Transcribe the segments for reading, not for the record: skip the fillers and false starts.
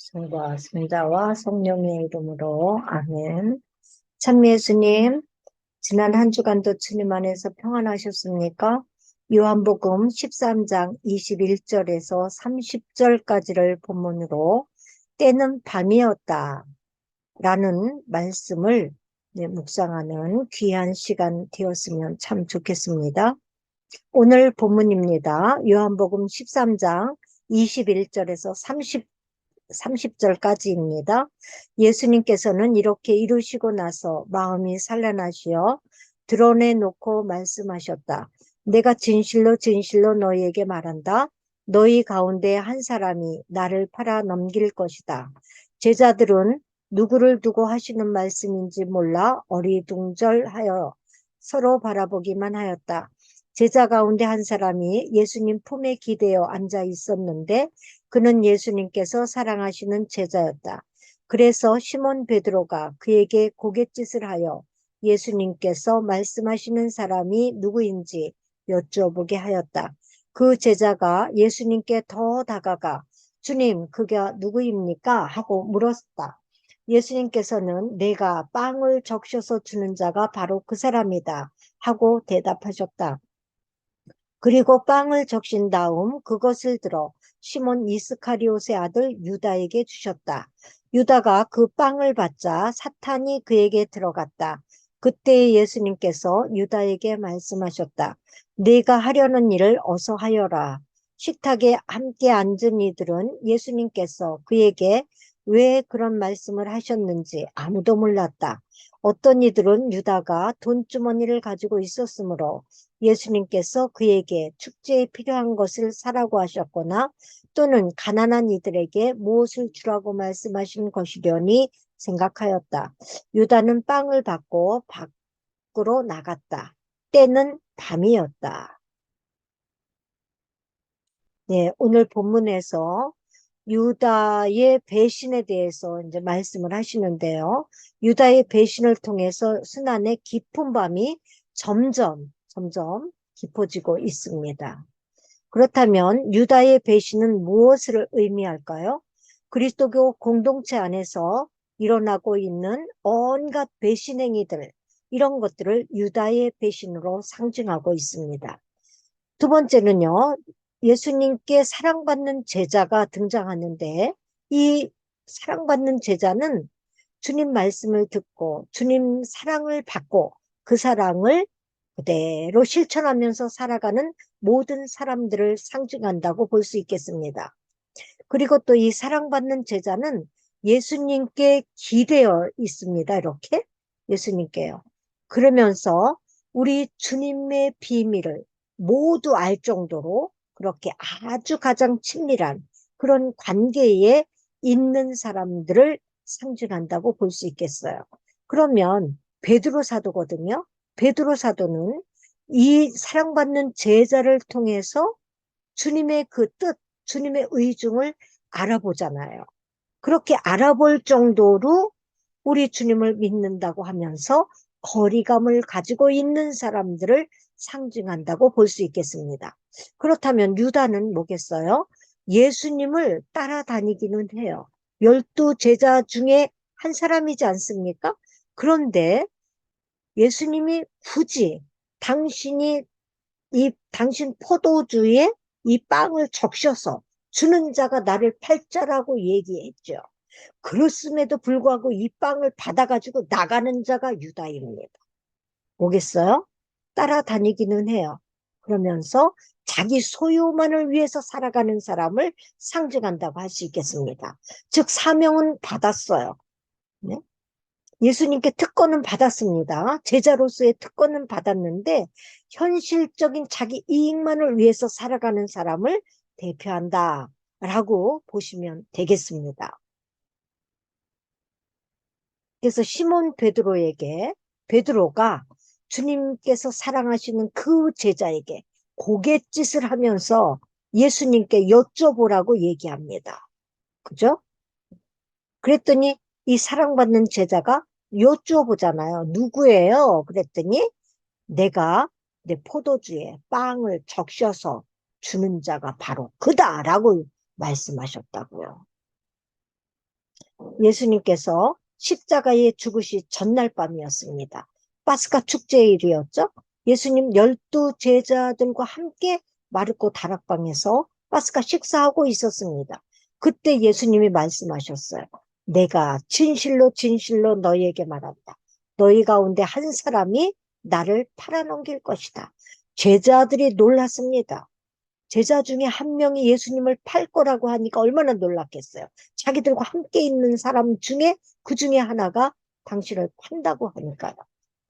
성부와 성자와 성령의 이름으로 아멘. 참 예수님, 지난 한 주간도 주님 안에서 평안하셨습니까? 요한복음 13장 21절에서 30절까지를 본문으로 때는 밤이었다 라는 말씀을 묵상하는 귀한 시간 되었으면 참 좋겠습니다. 오늘 본문입니다. 요한복음 13장 21절에서 30절까지입니다. 예수님께서는 이렇게 이루시고 나서 마음이 산란하시어 드러내놓고 말씀하셨다. 내가 진실로 진실로 너희에게 말한다. 너희 가운데 한 사람이 나를 팔아 넘길 것이다. 제자들은 누구를 두고 하시는 말씀인지 몰라 어리둥절하여 서로 바라보기만 하였다. 제자 가운데 한 사람이 예수님 품에 기대어 앉아 있었는데 그는 예수님께서 사랑하시는 제자였다. 그래서 시몬 베드로가 그에게 고갯짓을 하여 예수님께서 말씀하시는 사람이 누구인지 여쭤보게 하였다. 그 제자가 예수님께 더 다가가 주님, 그가 누구입니까? 하고 물었다. 예수님께서는 내가 빵을 적셔서 주는 자가 바로 그 사람이다 하고 대답하셨다. 그리고 빵을 적신 다음 그것을 들어 시몬 이스카리옷의 아들 유다에게 주셨다. 유다가 그 빵을 받자 사탄이 그에게 들어갔다. 그때 예수님께서 유다에게 말씀하셨다. 네가 하려는 일을 어서 하여라. 식탁에 함께 앉은 이들은 예수님께서 그에게 왜 그런 말씀을 하셨는지 아무도 몰랐다. 어떤 이들은 유다가 돈주머니를 가지고 있었으므로 예수님께서 그에게 축제에 필요한 것을 사라고 하셨거나 또는 가난한 이들에게 무엇을 주라고 말씀하신 것이려니 생각하였다. 유다는 빵을 받고 밖으로 나갔다. 때는 밤이었다. 네, 오늘 본문에서 유다의 배신에 대해서 이제 말씀을 하시는데요. 유다의 배신을 통해서 순환의 깊은 밤이 점점 깊어지고 있습니다. 그렇다면 유다의 배신은 무엇을 의미할까요? 그리스도교 공동체 안에서 일어나고 있는 온갖 배신 행위들, 이런 것들을 유다의 배신으로 상징하고 있습니다. 두 번째는요, 예수님께 사랑받는 제자가 등장하는데 이 사랑받는 제자는 주님 말씀을 듣고 주님 사랑을 받고 그 사랑을 그대로 실천하면서 살아가는 모든 사람들을 상징한다고 볼 수 있겠습니다. 그리고 또 이 사랑받는 제자는 예수님께 기대어 있습니다. 이렇게 예수님께요. 그러면서 우리 주님의 비밀을 모두 알 정도로 그렇게 아주 가장 친밀한 그런 관계에 있는 사람들을 상징한다고 볼 수 있겠어요. 그러면 베드로 사도거든요. 베드로 사도는 이 사랑받는 제자를 통해서 주님의 그 뜻, 주님의 의중을 알아보잖아요. 그렇게 알아볼 정도로 우리 주님을 믿는다고 하면서 거리감을 가지고 있는 사람들을 상징한다고 볼 수 있겠습니다. 그렇다면 유다는 뭐겠어요? 예수님을 따라다니기는 해요. 12 제자 중에 한 사람이지 않습니까? 그런데 예수님이 굳이 당신이 당신 포도주에 이 빵을 적셔서 주는 자가 나를 팔자라고 얘기했죠. 그렇음에도 불구하고 이 빵을 받아가지고 나가는 자가 유다입니다. 오겠어요? 따라다니기는 해요. 그러면서 자기 소유만을 위해서 살아가는 사람을 상징한다고 할 수 있겠습니다. 즉 사명은 받았어요. 네? 예수님께 특권은 받았습니다. 제자로서의 특권은 받았는데 현실적인 자기 이익만을 위해서 살아가는 사람을 대표한다라고 보시면 되겠습니다. 그래서 시몬 베드로에게 베드로가 주님께서 사랑하시는 그 제자에게 고갯짓을 하면서 예수님께 여쭤보라고 얘기합니다. 그죠? 그랬더니 이 사랑받는 제자가 여쭤보잖아요. 누구예요? 그랬더니 내가 내 포도주에 빵을 적셔서 주는 자가 바로 그다라고 말씀하셨다고요. 예수님께서 십자가에 죽으시 전날 밤이었습니다. 파스카 축제일이었죠. 예수님 12제자들과 함께 마르코 다락방에서 파스카 식사하고 있었습니다. 그때 예수님이 말씀하셨어요. 내가 진실로 진실로 너희에게 말한다. 너희 가운데 한 사람이 나를 팔아넘길 것이다. 제자들이 놀랐습니다. 제자 중에 한 명이 예수님을 팔 거라고 하니까 얼마나 놀랐겠어요. 자기들과 함께 있는 사람 중에 그 중에 하나가 당신을 판다고 하니까요.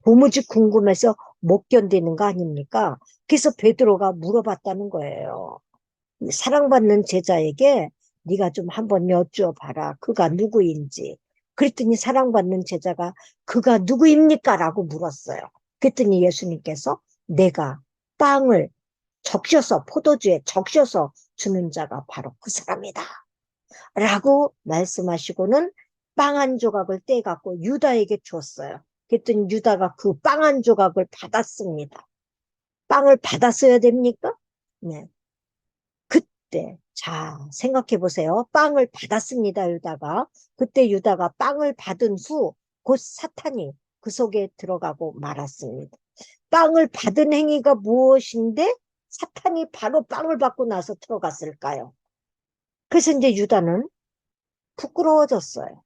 도무지 궁금해서 못 견디는 거 아닙니까? 그래서 베드로가 물어봤다는 거예요. 사랑받는 제자에게 네가 좀 한번 여쭈어봐라. 그가 누구인지. 그랬더니 사랑받는 제자가 그가 누구입니까? 라고 물었어요. 그랬더니 예수님께서 내가 빵을 적셔서 포도주에 적셔서 주는 자가 바로 그 사람이다. 라고 말씀하시고는 빵 한 조각을 떼갖고 유다에게 줬어요. 그랬더니 유다가 그 빵 한 조각을 받았습니다. 빵을 받았어야 됩니까? 네. 그때 자 생각해 보세요. 빵을 받았습니다. 유다가. 그때 유다가 빵을 받은 후 곧 사탄이 그 속에 들어가고 말았습니다. 빵을 받은 행위가 무엇인데 사탄이 바로 빵을 받고 나서 들어갔을까요? 그래서 이제 유다는 부끄러워졌어요.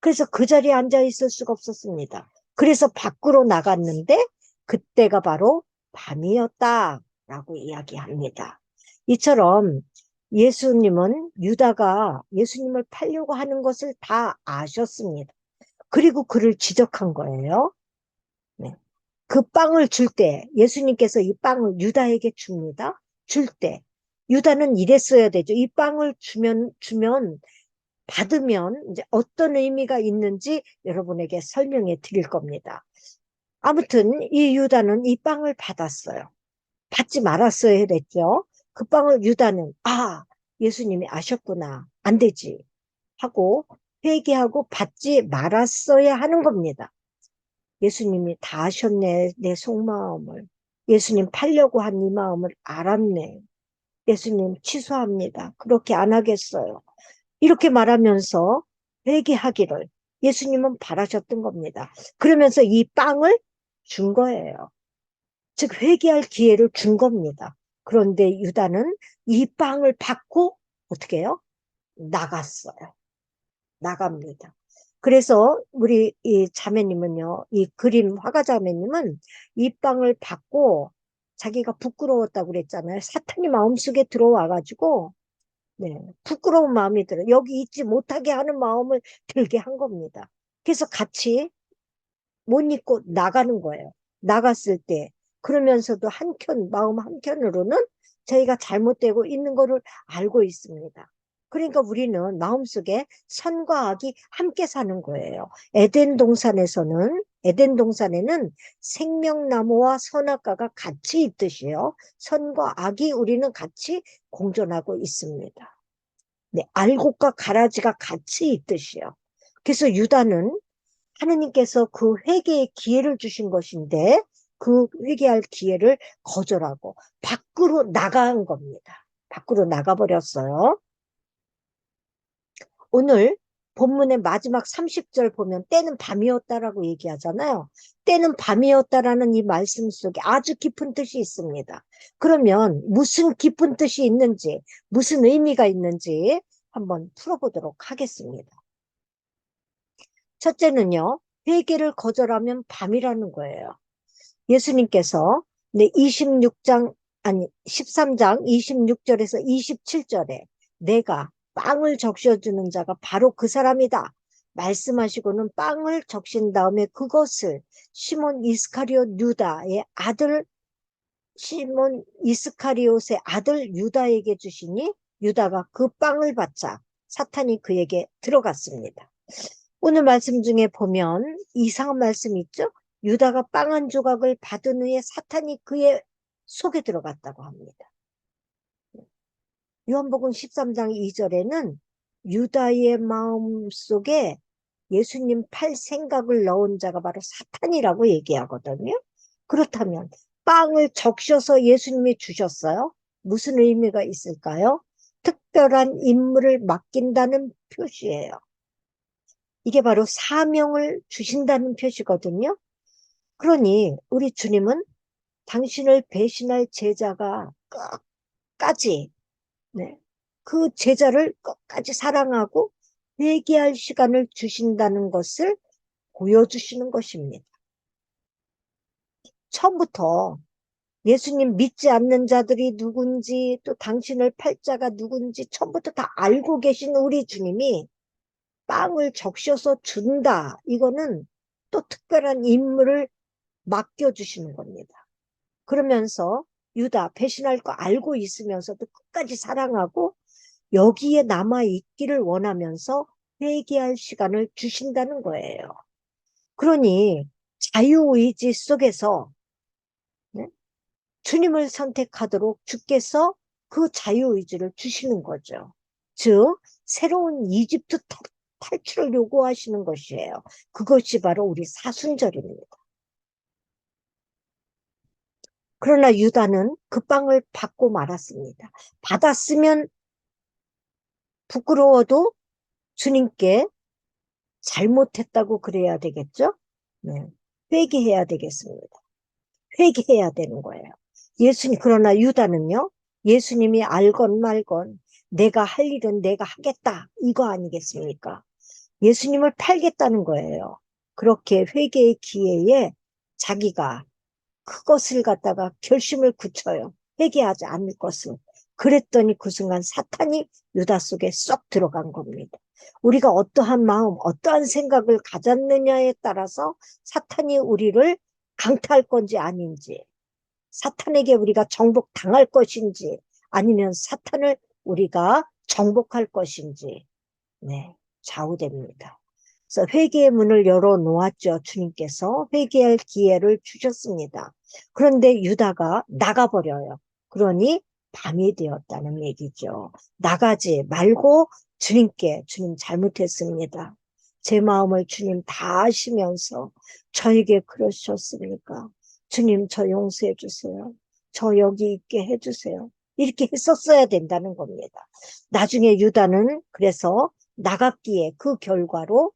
그래서 그 자리에 앉아 있을 수가 없었습니다. 그래서 밖으로 나갔는데 그때가 바로 밤이었다라고 이야기합니다. 이처럼 예수님은 유다가 예수님을 팔려고 하는 것을 다 아셨습니다. 그리고 그를 지적한 거예요. 네. 그 빵을 줄 때, 예수님께서 이 빵을 유다에게 줍니다. 줄 때, 유다는 이랬어야 되죠. 이 빵을 받으면 이제 어떤 의미가 있는지 여러분에게 설명해 드릴 겁니다. 아무튼 이 유다는 이 빵을 받았어요. 받지 말았어야 됐죠. 그 빵을 유다는, 예수님이 아셨구나. 안 되지. 하고 회개하고 받지 말았어야 하는 겁니다. 예수님이 다 아셨네, 내 속마음을. 예수님 팔려고 한 이 마음을 알았네. 예수님 취소합니다. 그렇게 안 하겠어요. 이렇게 말하면서 회개하기를 예수님은 바라셨던 겁니다. 그러면서 이 빵을 준 거예요. 즉 회개할 기회를 준 겁니다. 그런데 유다는 이 빵을 받고 어떻게 해요? 나갔어요. 나갑니다. 그래서 우리 이 자매님은요, 이 그림 화가 자매님은 이 빵을 받고 자기가 부끄러웠다고 그랬잖아요. 사탄이 마음속에 들어와가지고, 네, 부끄러운 마음이 들어요. 여기 있지 못하게 하는 마음을 들게 한 겁니다. 그래서 같이 못 잊고 나가는 거예요. 나갔을 때. 그러면서도 마음 한켠으로는 저희가 잘못되고 있는 거를 알고 있습니다. 그러니까 우리는 마음속에 선과 악이 함께 사는 거예요. 에덴 동산에는 생명나무와 선악과가 같이 있듯이요. 선과 악이 우리는 같이 공존하고 있습니다. 네, 알곡과 가라지가 같이 있듯이요. 그래서 유다는 하느님께서 그 회개의 기회를 주신 것인데 그 회개할 기회를 거절하고 밖으로 나간 겁니다. 밖으로 나가버렸어요. 오늘 본문의 마지막 30절 보면 때는 밤이었다라고 얘기하잖아요. 때는 밤이었다라는 이 말씀 속에 아주 깊은 뜻이 있습니다. 그러면 무슨 깊은 뜻이 있는지, 무슨 의미가 있는지 한번 풀어보도록 하겠습니다. 첫째는요, 회개를 거절하면 밤이라는 거예요. 예수님께서 13장 26절에서 27절에 내가 빵을 적셔주는 자가 바로 그 사람이다. 말씀하시고는 빵을 적신 다음에 그것을 시몬 이스카리옷의 아들 유다에게 주시니 유다가 그 빵을 받자 사탄이 그에게 들어갔습니다. 오늘 말씀 중에 보면 이상한 말씀이 있죠? 유다가 빵 한 조각을 받은 후에 사탄이 그의 속에 들어갔다고 합니다. 요한복음 13장 2절에는 유다의 마음 속에 예수님 팔 생각을 넣은 자가 바로 사탄이라고 얘기하거든요. 그렇다면 빵을 적셔서 예수님이 주셨어요. 무슨 의미가 있을까요? 특별한 임무를 맡긴다는 표시예요. 이게 바로 사명을 주신다는 표시거든요. 그러니 우리 주님은 당신을 배신할 제자가 끝까지, 네, 그 제자를 끝까지 사랑하고 회개할 시간을 주신다는 것을 보여주시는 것입니다. 처음부터 예수님 믿지 않는 자들이 누군지, 또 당신을 팔 자가 누군지 처음부터 다 알고 계신 우리 주님이 빵을 적셔서 준다. 이거는 또 특별한 임무를 맡겨주시는 겁니다. 그러면서 유다 배신할 거 알고 있으면서도 끝까지 사랑하고 여기에 남아 있기를 원하면서 회개할 시간을 주신다는 거예요. 그러니 자유의지 속에서, 네? 주님을 선택하도록 주께서 그 자유의지를 주시는 거죠. 즉 새로운 이집트 탈출을 요구하시는 것이에요. 그것이 바로 우리 사순절입니다. 그러나 유다는 그 빵을 받고 말았습니다. 받았으면 부끄러워도 주님께 잘못했다고 그래야 되겠죠? 네. 회개해야 되겠습니다. 회개해야 되는 거예요. 그러나 유다는요, 예수님이 알건 말건 내가 할 일은 내가 하겠다. 이거 아니겠습니까? 예수님을 팔겠다는 거예요. 그렇게 회개의 기회에 자기가 그것을 갖다가 결심을 굳혀요. 회개하지 않을 것을. 그랬더니 그 순간 사탄이 유다 속에 쏙 들어간 겁니다. 우리가 어떠한 마음, 어떠한 생각을 가졌느냐에 따라서 사탄이 우리를 강탈할 건지 아닌지, 사탄에게 우리가 정복당할 것인지, 아니면 사탄을 우리가 정복할 것인지, 네, 좌우됩니다. 그래서 회개의 문을 열어놓았죠. 주님께서 회개할 기회를 주셨습니다. 그런데 유다가 나가버려요. 그러니 밤이 되었다는 얘기죠. 나가지 말고 주님 잘못했습니다. 제 마음을 주님 다 아시면서 저에게 그러셨습니까? 주님 저 용서해 주세요. 저 여기 있게 해주세요. 이렇게 했었어야 된다는 겁니다. 나중에 유다는 그래서 나갔기에 그 결과로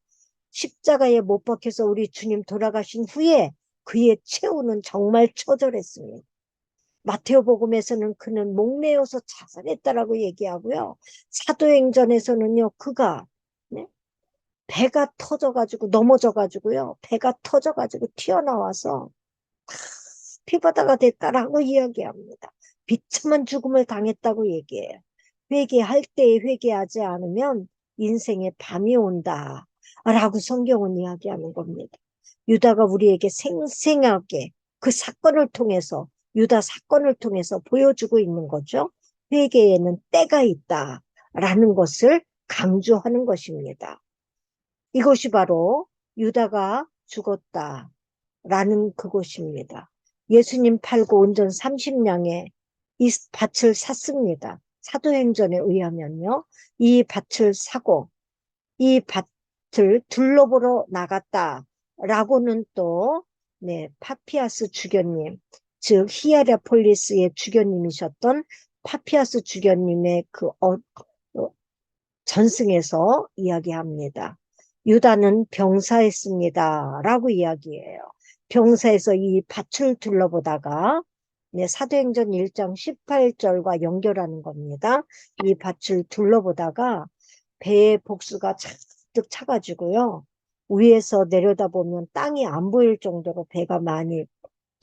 십자가에 못 박혀서 우리 주님 돌아가신 후에 그의 최후는 정말 처절했습니다. 마테오복음에서는 그는 목매어서 자살했다라고 얘기하고요. 사도행전에서는요, 그가, 네? 배가 터져가지고 넘어져가지고요, 배가 터져가지고 튀어나와서 피바다가 됐다라고 이야기합니다. 비참한 죽음을 당했다고 얘기해요. 회개할 때에 회개하지 않으면 인생의 밤이 온다 라고 성경은 이야기하는 겁니다. 유다가 우리에게 생생하게 그 사건을 통해서, 유다 사건을 통해서 보여주고 있는 거죠. 회개에는 때가 있다라는 것을 강조하는 것입니다. 이것이 바로 유다가 죽었다라는 그것입니다. 예수님 팔고 온전 30냥에 이 밭을 샀습니다. 사도행전에 의하면요. 이 밭을 사고 이 밭을 둘러보러 나갔다라고는 또, 네, 파피아스 주교님, 즉 히에라폴리스의 주교님이셨던 파피아스 주교님의 전승에서 이야기합니다. 유다는 병사했습니다. 라고 이야기해요. 병사에서 이 밭을 둘러보다가, 네, 사도행전 1장 18절과 연결하는 겁니다. 이 밭을 둘러보다가 배에 복수가 잔뜩 차가지고요. 위에서 내려다보면 땅이 안 보일 정도로 배가 많이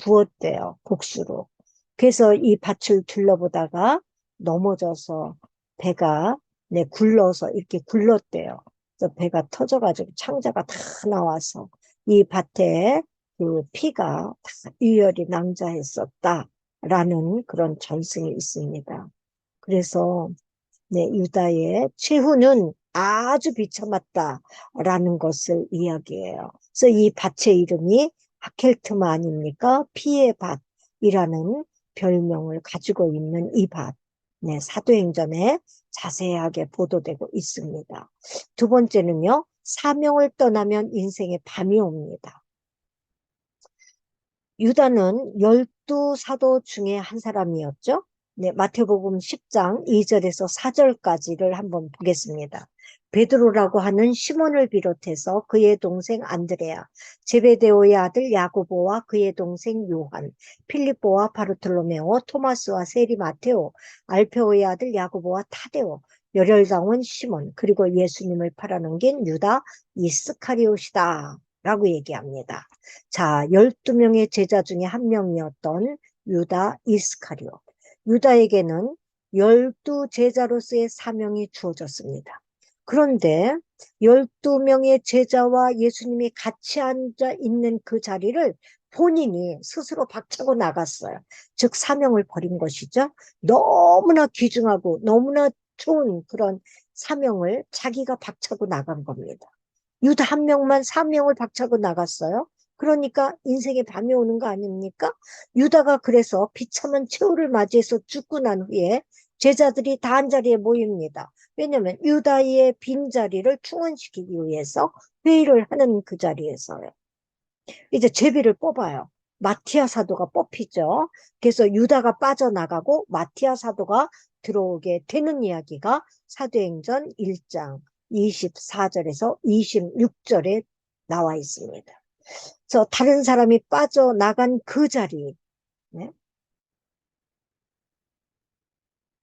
부었대요. 복수로. 그래서 이 밭을 둘러보다가 넘어져서 배가, 네, 굴러서 이렇게 굴렀대요. 그래서 배가 터져가지고 창자가 다 나와서 이 밭에 그 피가 다 유혈이 낭자했었다라는 그런 전승이 있습니다. 그래서 네, 유다의 최후는 아주 비참했다라는 것을 이야기해요. 그래서 이 밭의 이름이 아켈트마 아닙니까? 피의 밭이라는 별명을 가지고 있는 이 밭. 네, 사도행전에 자세하게 보도되고 있습니다. 두 번째는요, 사명을 떠나면 인생의 밤이 옵니다. 유다는 12 사도 중에 한 사람이었죠. 네, 마태복음 10장 2절에서 4절까지를 한번 보겠습니다. 베드로라고 하는 시몬을 비롯해서 그의 동생 안드레아, 제베데오의 아들 야고보와 그의 동생 요한, 필립보와 바르톨로메오, 토마스와 세리 마테오, 알페오의 아들 야고보와 타데오, 열혈당원 시몬, 그리고 예수님을 팔아넘긴 유다 이스카리옷이다 라고 얘기합니다. 자, 12명의 제자 중에 한 명이었던 유다 이스카리옷. 유다에게는 12제자로서의 사명이 주어졌습니다. 그런데 12명의 제자와 예수님이 같이 앉아 있는 그 자리를 본인이 스스로 박차고 나갔어요. 즉 사명을 버린 것이죠. 너무나 귀중하고 너무나 좋은 그런 사명을 자기가 박차고 나간 겁니다. 유다 한 명만 사명을 박차고 나갔어요. 그러니까 인생에 밤이 오는 거 아닙니까? 유다가 그래서 비참한 최후를 맞이해서 죽고 난 후에 제자들이 다 한자리에 모입니다. 왜냐하면 유다의 빈자리를 충원시키기 위해서 회의를 하는 그 자리에서요. 이제 제비를 뽑아요. 마티아 사도가 뽑히죠. 그래서 유다가 빠져나가고 마티아 사도가 들어오게 되는 이야기가 사도행전 1장 24절에서 26절에 나와 있습니다. 그래서 다른 사람이 빠져나간 그 자리, 네?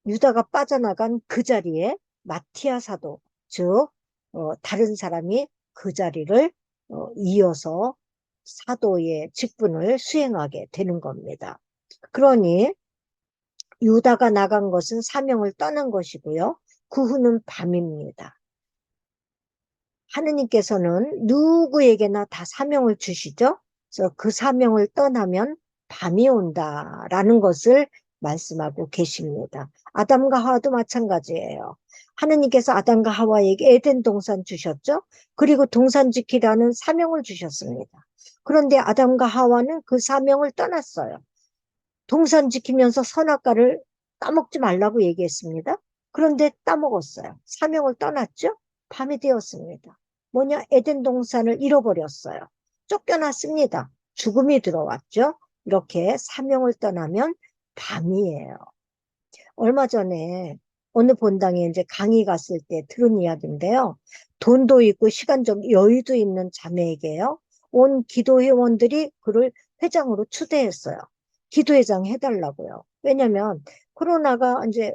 유다가 빠져나간 그 자리에 마티아 사도, 즉 다른 사람이 그 자리를 이어서 사도의 직분을 수행하게 되는 겁니다. 그러니 유다가 나간 것은 사명을 떠난 것이고요. 그 후는 밤입니다. 하느님께서는 누구에게나 다 사명을 주시죠. 그래서 그 사명을 떠나면 밤이 온다라는 것을 말씀하고 계십니다. 아담과 하와도 마찬가지예요. 하느님께서 아담과 하와에게 에덴 동산 주셨죠. 그리고 동산 지키라는 사명을 주셨습니다. 그런데 아담과 하와는 그 사명을 떠났어요. 동산 지키면서 선악과를 따먹지 말라고 얘기했습니다. 그런데 따먹었어요. 사명을 떠났죠. 밤이 되었습니다. 뭐냐? 에덴 동산을 잃어버렸어요. 쫓겨났습니다. 죽음이 들어왔죠. 이렇게 사명을 떠나면 밤이에요. 얼마 전에 어느 본당에 이제 강의 갔을 때 들은 이야기인데요. 돈도 있고 시간적 여유도 있는 자매에게요. 온 기도회원들이 그를 회장으로 추대했어요. 기도회장 해달라고요. 왜냐면 코로나가 이제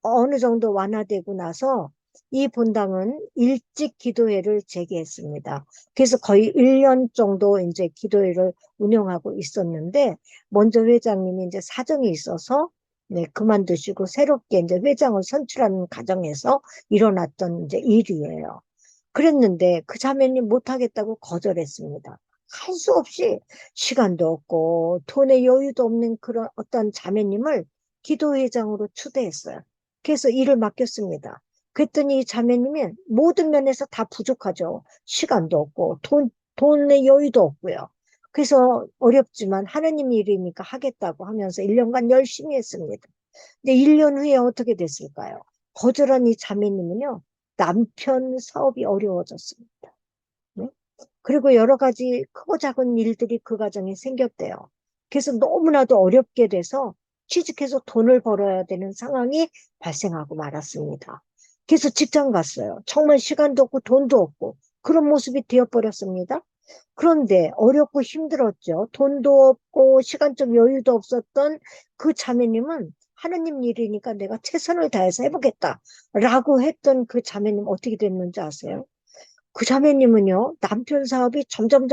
어느 정도 완화되고 나서 이 본당은 일찍 기도회를 재개했습니다. 그래서 거의 1년 정도 이제 기도회를 운영하고 있었는데, 먼저 회장님이 이제 사정이 있어서 네, 그만두시고 새롭게 이제 회장을 선출하는 과정에서 일어났던 이제 일이에요. 그랬는데 그 자매님 못하겠다고 거절했습니다. 할 수 없이 시간도 없고 돈의 여유도 없는 그런 어떤 자매님을 기도회장으로 추대했어요. 그래서 일을 맡겼습니다. 그랬더니 이 자매님이 모든 면에서 다 부족하죠. 시간도 없고 돈의 여유도 없고요. 그래서 어렵지만 하느님 일이니까 하겠다고 하면서 1년간 열심히 했습니다. 근데 1년 후에 어떻게 됐을까요? 거절한 이 자매님은요, 남편 사업이 어려워졌습니다. 네? 그리고 여러 가지 크고 작은 일들이 그 과정에 생겼대요. 그래서 너무나도 어렵게 돼서 취직해서 돈을 벌어야 되는 상황이 발생하고 말았습니다. 그래서 직장 갔어요. 정말 시간도 없고 돈도 없고 그런 모습이 되어버렸습니다. 그런데 어렵고 힘들었죠. 돈도 없고 시간적 여유도 없었던 그 자매님은 하느님 일이니까 내가 최선을 다해서 해보겠다라고 했던 그 자매님 어떻게 됐는지 아세요? 그 자매님은요, 남편 사업이 점점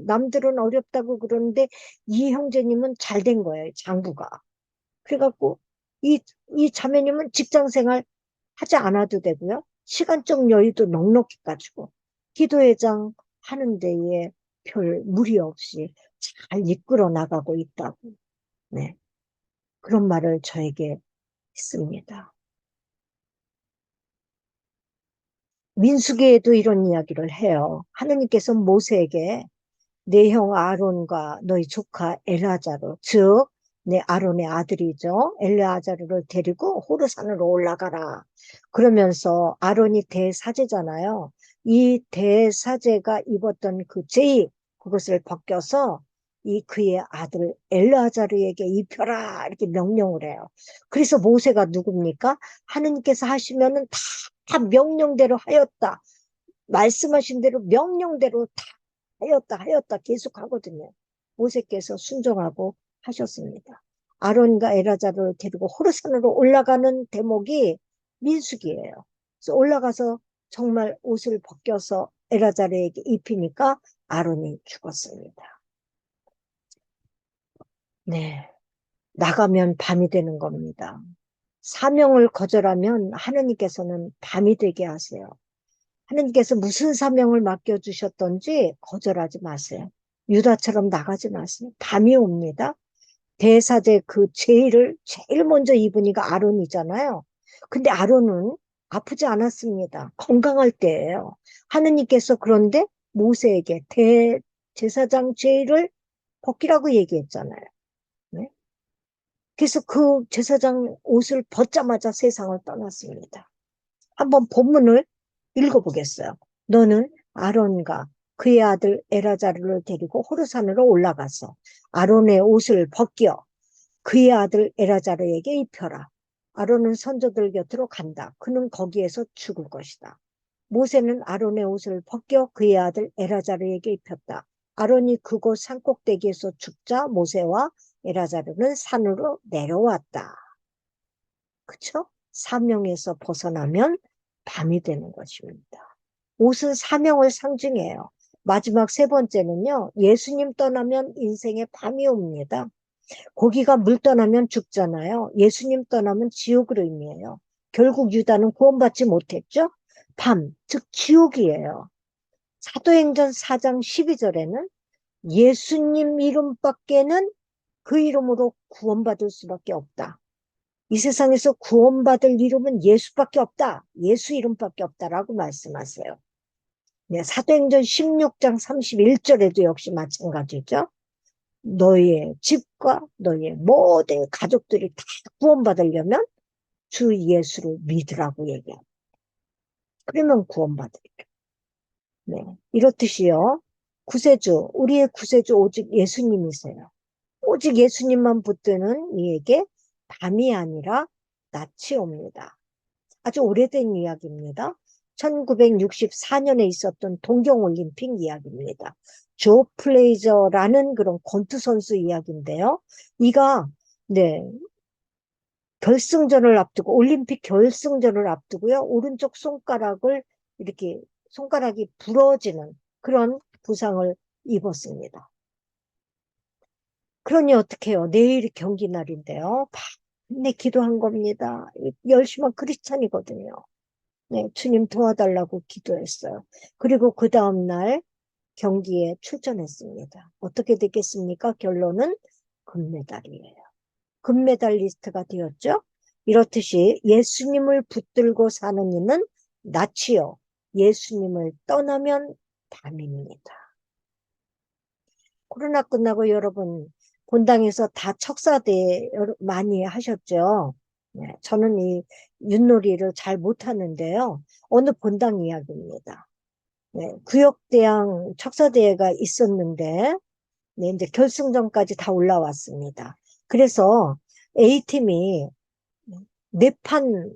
남들은 어렵다고 그러는데 이 형제님은 잘 된 거예요, 장부가. 그래갖고 이 자매님은 직장 생활 하지 않아도 되고요. 시간적 여유도 넉넉히 가지고 기도회장 하는 데에 별 무리 없이 잘 이끌어 나가고 있다고. 네. 그런 말을 저에게 했습니다. 민수기에도 이런 이야기를 해요. 하느님께서 모세에게 내 형 아론과 너희 조카 엘아자르, 즉, 내 아론의 아들이죠. 엘아자르를 데리고 호르산으로 올라가라. 그러면서 아론이 대사제잖아요. 이 대사제가 입었던 그 제의, 그것을 벗겨서 이 그의 아들 엘르아자르에게 입혀라 이렇게 명령을 해요. 그래서 모세가 누굽니까? 하느님께서 하시면은 다 명령대로 하였다. 말씀하신 대로 명령대로 다 하였다 계속 하거든요. 모세께서 순종하고 하셨습니다. 아론과 엘아자를 데리고 호르산으로 올라가는 대목이 민수기예요. 그래서 올라가서 정말 옷을 벗겨서 엘아자르에게 입히니까 아론이 죽었습니다. 네, 나가면 밤이 되는 겁니다. 사명을 거절하면 하느님께서는 밤이 되게 하세요. 하느님께서 무슨 사명을 맡겨주셨던지 거절하지 마세요. 유다처럼 나가지 마세요. 밤이 옵니다. 대사제 그 죄를 제일 먼저 입은 이가 아론이잖아요. 근데 아론은 아프지 않았습니다. 건강할 때예요. 하느님께서 그런데 모세에게 대제사장 죄를 벗기라고 얘기했잖아요. 네? 그래서 그 제사장 옷을 벗자마자 세상을 떠났습니다. 한번 본문을 읽어보겠어요. 너는 아론과 그의 아들 엘아자르를 데리고 호르산으로 올라가서 아론의 옷을 벗겨 그의 아들 엘아자르에게 입혀라. 아론은 선조들 곁으로 간다. 그는 거기에서 죽을 것이다. 모세는 아론의 옷을 벗겨 그의 아들 엘아자르에게 입혔다. 아론이 그곳 산꼭대기에서 죽자 모세와 엘아자르는 산으로 내려왔다. 그쵸? 사명에서 벗어나면 밤이 되는 것입니다. 옷은 사명을 상징해요. 마지막 세 번째는요, 예수님 떠나면 인생에 밤이 옵니다. 고기가 물 떠나면 죽잖아요. 예수님 떠나면 지옥으로 의미해요. 결국 유다는 구원받지 못했죠? 밤, 즉 지옥이에요. 사도행전 4장 12절에는 예수님 이름밖에는 그 이름으로 구원받을 수밖에 없다. 이 세상에서 구원받을 이름은 예수밖에 없다. 예수 이름밖에 없다라고 말씀하세요. 네, 사도행전 16장 31절에도 역시 마찬가지죠. 너희의 집과 너희의 모든 가족들이 다 구원받으려면 주 예수를 믿으라고 얘기합니다. 그러면 구원받으리라. 네, 이렇듯이요. 구세주, 우리의 구세주 오직 예수님이세요. 오직 예수님만 붙드는 이에게 밤이 아니라 낯이 옵니다. 아주 오래된 이야기입니다. 1964년에 있었던 동경올림픽 이야기입니다. 조 플레이저라는 그런 권투 선수 이야기인데요. 이가 네 결승전을 앞두고 올림픽 결승전을 앞두고요. 오른쪽 손가락을 이렇게 손가락이 부러지는 그런 부상을 입었습니다. 그러니 어떻게 해요? 내일 경기 날인데요. 밤새 기도한 겁니다. 열심한 크리스찬이거든요. 네, 주님 도와달라고 기도했어요. 그리고 그 다음날 경기에 출전했습니다. 어떻게 됐겠습니까? 결론은 금메달이에요. 금메달리스트가 되었죠. 이렇듯이 예수님을 붙들고 사는 이는 낯이요. 예수님을 떠나면 밤입니다. 코로나 끝나고 여러분 본당에서 다 척사대 많이 하셨죠. 네, 저는 이 윷놀이를 잘 못하는데요. 어느 본당 이야기입니다. 네, 구역대항 척사대회가 있었는데 네, 이제 결승전까지 다 올라왔습니다. 그래서 A팀이 네 판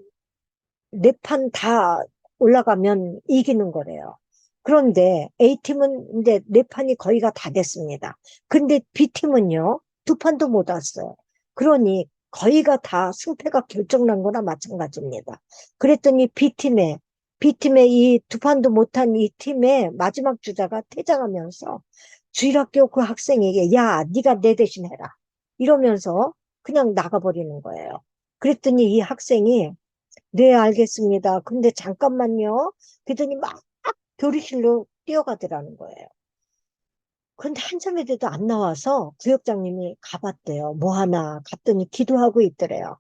다 올라가면 이기는 거래요. 그런데 A팀은 이제 네 판이 거의가 다 됐습니다. 근데 B팀은요, 두 판도 못 왔어요. 그러니 거의가 다 승패가 결정난 거나 마찬가지입니다. 그랬더니 B팀의 이 두 판도 못한 이 팀의 마지막 주자가 퇴장하면서 주일학교 그 학생에게 야, 네가 내 대신 해라. 이러면서 그냥 나가버리는 거예요. 그랬더니 이 학생이 네, 알겠습니다. 근데 잠깐만요. 그랬더니 막 교리실로 뛰어가더라는 거예요. 그런데 한참이 돼도 안 나와서 구역장님이 가봤대요. 뭐 하나 갔더니 기도하고 있더래요.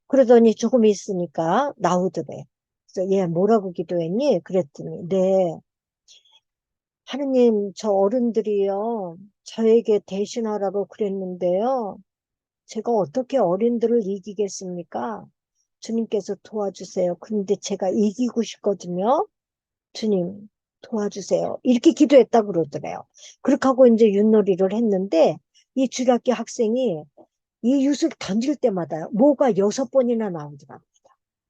그러더니 조금 있으니까 나오더래. 그래서 얘 뭐라고 기도했니? 그랬더니 네, 하느님 저 어른들이요. 저에게 대신하라고 그랬는데요. 제가 어떻게 어른들을 이기겠습니까? 주님께서 도와주세요. 근데 제가 이기고 싶거든요. 주님 도와주세요. 이렇게 기도했다고 그러더래요. 그렇게 하고 이제 윷놀이를 했는데 이 주일학교 학생이 이 윷을 던질 때마다 뭐가 6번이나 나오더랍니다.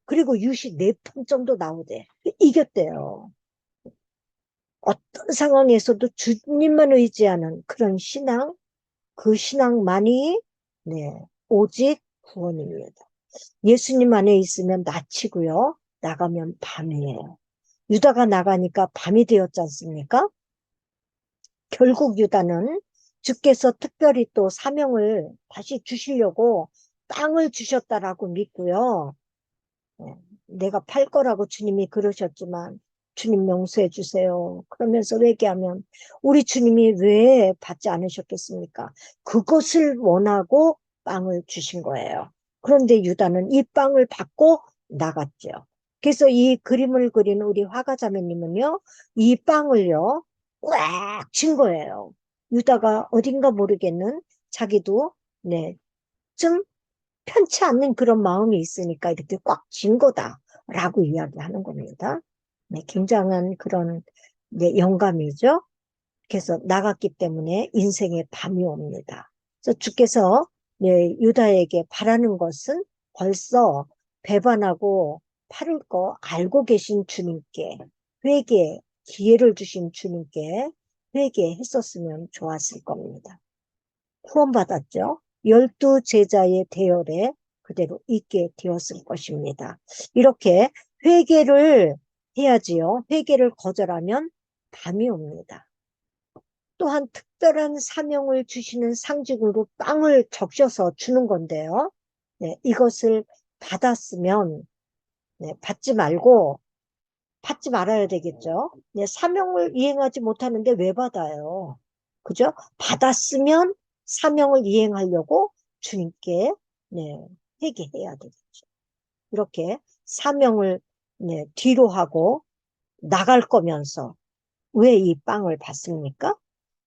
그리고 윷이 4번 정도 나오대. 이겼대요. 어떤 상황에서도 주님만 의지하는 그런 신앙, 그 신앙만이, 네, 오직 구원입니다. 예수님 안에 있으면 낮이고요. 나가면 밤이에요. 유다가 나가니까 밤이 되었지 않습니까? 결국 유다는 주께서 특별히 또 사명을 다시 주시려고 땅을 주셨다라고 믿고요. 네, 내가 팔 거라고 주님이 그러셨지만 주님 용서해 주세요. 그러면서 회개하면 우리 주님이 왜 받지 않으셨겠습니까? 그것을 원하고 빵을 주신 거예요. 그런데 유다는 이 빵을 받고 나갔죠. 그래서 이 그림을 그린 우리 화가자매님은요, 이 빵을요, 꽉 쥔 거예요. 유다가 어딘가 모르겠는 자기도, 네, 좀 편치 않는 그런 마음이 있으니까 이렇게 꽉 쥔 거다라고 이야기하는 겁니다. 네, 굉장한 그런, 네, 영감이죠. 그래서 나갔기 때문에 인생의 밤이 옵니다. 그래서 주께서, 네, 유다에게 바라는 것은 벌써 배반하고 팔을 거 알고 계신 주님께 회개 기회를 주신 주님께 회개했었으면 좋았을 겁니다. 후원받았죠. 12제자의 대열에 그대로 있게 되었을 것입니다. 이렇게 회개를 해야지요. 회개를 거절하면 밤이 옵니다. 또한 특별한 사명을 주시는 상징으로 빵을 적셔서 주는 건데요. 네, 이것을 받았으면, 네, 받지 말아야 되겠죠. 네, 사명을 이행하지 못하는데 왜 받아요? 그죠? 받았으면 사명을 이행하려고 주님께, 네, 회개해야 되겠죠. 이렇게 사명을, 네, 뒤로 하고 나갈 거면서 왜 이 빵을 받습니까?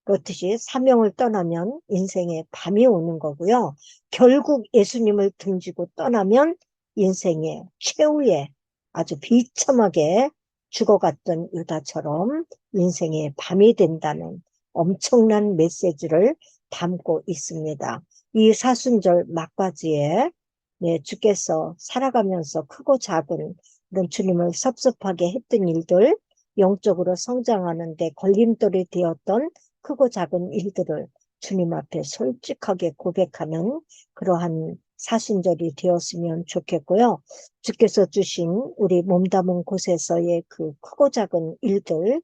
그렇듯이 사명을 떠나면 인생에 밤이 오는 거고요. 결국 예수님을 등지고 떠나면 인생의 최후에 아주 비참하게 죽어갔던 유다처럼 인생의 밤이 된다는 엄청난 메시지를 담고 있습니다. 이 사순절 막바지에, 네, 주께서 살아가면서 크고 작은 그런 주님을 섭섭하게 했던 일들, 영적으로 성장하는 데 걸림돌이 되었던 크고 작은 일들을 주님 앞에 솔직하게 고백하는 그러한 사순절이 되었으면 좋겠고요. 주께서 주신 우리 몸담은 곳에서의 그 크고 작은 일들,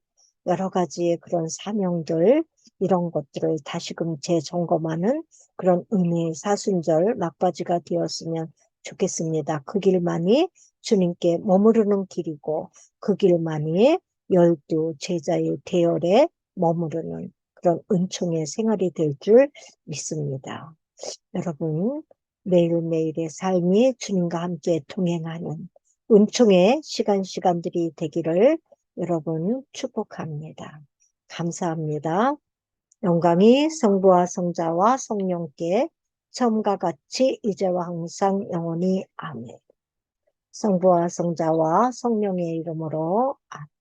여러 가지의 그런 사명들, 이런 것들을 다시금 재점검하는 그런 의미의 사순절 막바지가 되었으면 좋겠습니다. 그 길만이 주님께 머무르는 길이고 그 길만이 12제자의 대열에 머무르는 그런 은총의 생활이 될 줄 믿습니다. 여러분, 매일매일의 삶이 주님과 함께 동행하는 은총의 시간들이 되기를 여러분 축복합니다. 감사합니다. 영광이 성부와 성자와 성령께 처음과 같이 이제와 항상 영원히 아멘. 성부와 성자와 성령의 이름으로 아멘.